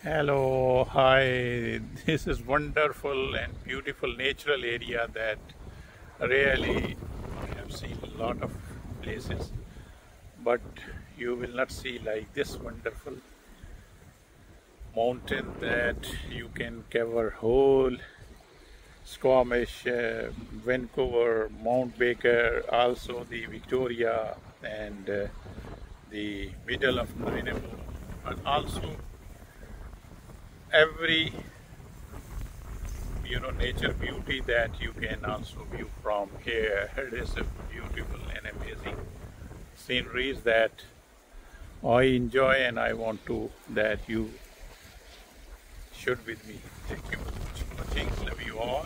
Hello, hi. This is wonderful and beautiful natural area that really I have seen a lot of places, but you will not see like this wonderful mountain that you can cover whole Squamish, Vancouver, Mount Baker, also the Victoria and the middle of Ninaimo, but also every nature beauty that you can also view from here. It is a beautiful and amazing sceneries that I enjoy, and I want to that you should with me. Thank you for watching. Love you all.